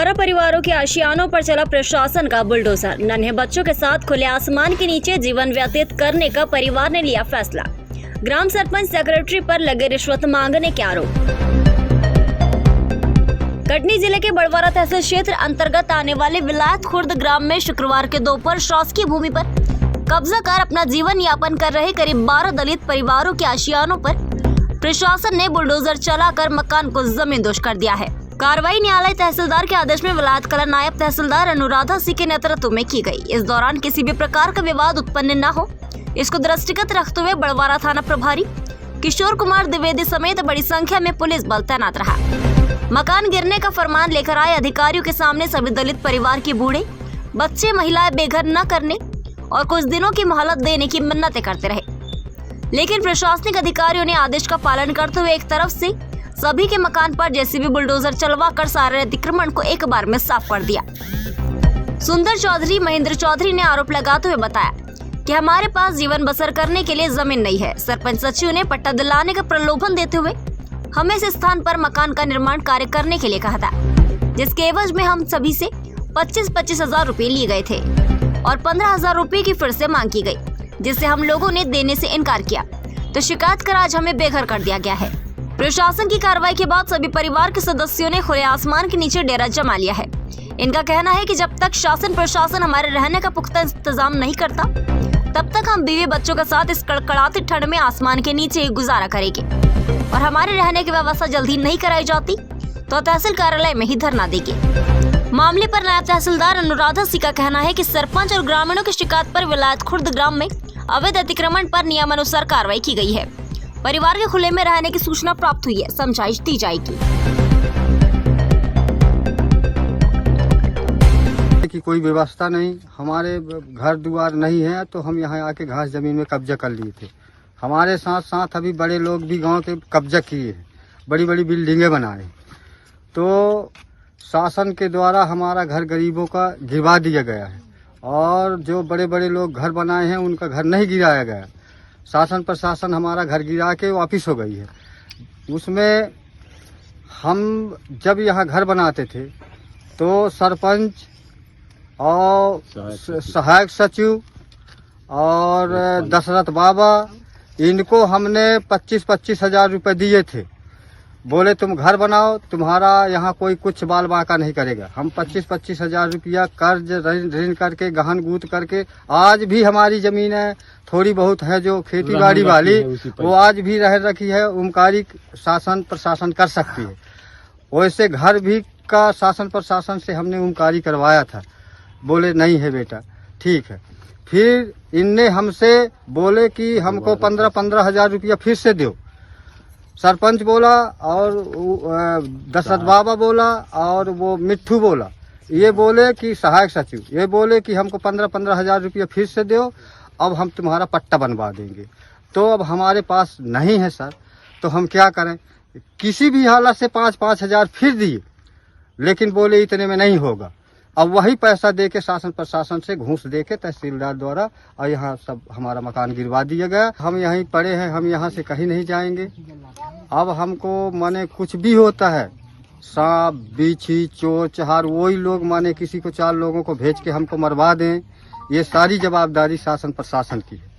12 परिवारों के आशियानों पर चला प्रशासन का बुलडोजर। नन्हे बच्चों के साथ खुले आसमान के नीचे जीवन व्यतीत करने का परिवार ने लिया फैसला। ग्राम सरपंच सेक्रेटरी पर लगे रिश्वत मांगने के आरोप। कटनी जिले के बड़वारा तहसील क्षेत्र अंतर्गत आने वाले विलायत खुर्द ग्राम में शुक्रवार के दोपहर शासकीय भूमि पर कब्जा कर अपना जीवन यापन कर रहे करीब 12 दलित परिवारों के आशियानों पर प्रशासन ने बुलडोजर चलाकर मकान को जमींदोज कर दिया है। कार्रवाई न्यायालय तहसीलदार के आदेश में विलायत कला नायब तहसीलदार अनुराधा सिंह के नेतृत्व में की गई। इस दौरान किसी भी प्रकार का विवाद उत्पन्न न हो, इसको दृष्टिगत रखते हुए बड़वारा थाना प्रभारी किशोर कुमार द्विवेदी समेत बड़ी संख्या में पुलिस बल तैनात रहा। मकान गिरने का फरमान लेकर आए अधिकारियों के सामने सभी दलित परिवार के बूढ़े, बच्चे, महिलाएं बेघर न करने और कुछ दिनों की मोहलत देने की मिन्नतें करते रहे, लेकिन प्रशासनिक अधिकारियों ने आदेश का पालन करते हुए एक तरफ से सभी के मकान पर जेसीबी बुलडोजर चलवाकर सारे अतिक्रमण को एक बार में साफ कर दिया। सुंदर चौधरी, महेंद्र चौधरी ने आरोप लगाते हुए बताया कि हमारे पास जीवन बसर करने के लिए जमीन नहीं है। सरपंच सचिव ने पट्टा दिलाने का प्रलोभन देते हुए हमें इस स्थान पर मकान का निर्माण कार्य करने के लिए कहा था, जिसके एवज में हम सभी से 25-25 हजार रुपए लिए गए थे और 15 हजार रुपए की फिर से मांग की गई, जिससे हम लोगों ने देने से इनकार किया, तो शिकायत कर आज हमें बेघर कर दिया गया है। प्रशासन की कार्रवाई के बाद सभी परिवार के सदस्यों ने खुले आसमान के नीचे डेरा जमा लिया है। इनका कहना है कि जब तक शासन प्रशासन हमारे रहने का पुख्ता इंतजाम नहीं करता, तब तक हम बीवी बच्चों के साथ इस कड़कड़ाती ठंड में आसमान के नीचे गुजारा करेंगे और हमारे रहने की व्यवस्था जल्दी नहीं कराई जाती तो तहसील कार्यालय में ही धरना देंगे। मामले पर नायब तहसीलदार अनुराधा सिंह का कहना है कि सरपंच और ग्रामीणों की शिकायत पर विलायत खुर्द ग्राम में अवैध अतिक्रमण पर नियमानुसार कार्रवाई की गई है। परिवार के खुले में रहने की सूचना प्राप्त हुई है, समझाइश दी जाएगी। की कोई व्यवस्था नहीं, हमारे घर द्वार नहीं है, तो हम यहाँ आके घास जमीन में कब्जा कर लिए थे। हमारे साथ साथ अभी बड़े लोग भी गांव के कब्जा किए हैं, बड़ी बड़ी बिल्डिंगें बनाए। तो शासन के द्वारा हमारा घर गरीबों का गिरवा दिया गया है और जो बड़े बड़े लोग घर बनाए हैं उनका घर नहीं गिराया गया। शासन प्रशासन हमारा घर गिरा के वापिस हो गई है। उसमें हम जब यहाँ घर बनाते थे तो सरपंच और सहायक सचिव और दशरथ बाबा, इनको हमने 25-25 हजार रुपये दिए थे। बोले तुम घर बनाओ, तुम्हारा यहाँ कोई कुछ बाल बाका नहीं करेगा। हम 25-25 हजार रुपया कर्ज ऋण करके गहन गूथ करके आज भी हमारी जमीन है, थोड़ी बहुत है जो खेती बाड़ी वाली, वो आज भी रह रखी है। ओमकारी शासन प्रशासन कर सकती है। वैसे घर भी का शासन प्रशासन से हमने ओमकारी करवाया था, बोले नहीं है बेटा, ठीक है। फिर इनने हमसे बोले कि हमको 15-15 हजार रुपया फिर से दो। सरपंच बोला और दशरथ बाबा बोला और वो मिट्ठू बोला, ये बोले कि सहायक सचिव ये बोले कि हमको 15-15 हजार रुपया फिर से दो, अब हम तुम्हारा पट्टा बनवा देंगे। तो अब हमारे पास नहीं है सर, तो हम क्या करें। किसी भी हालत से 5-5 हजार फिर दिए, लेकिन बोले इतने में नहीं होगा। अब वही पैसा दे के शासन प्रशासन से घूस दे के तहसीलदार द्वारा और यहाँ सब हमारा मकान गिरवा दिया गया। हम यहीं पड़े हैं, हम यहाँ से कहीं नहीं जाएंगे। अब हमको माने कुछ भी होता है, सांप बिच्छी चोर चहार, वही लोग माने किसी को 4 लोगों को भेज के हमको मरवा दें, ये सारी जवाबदारी शासन प्रशासन की है।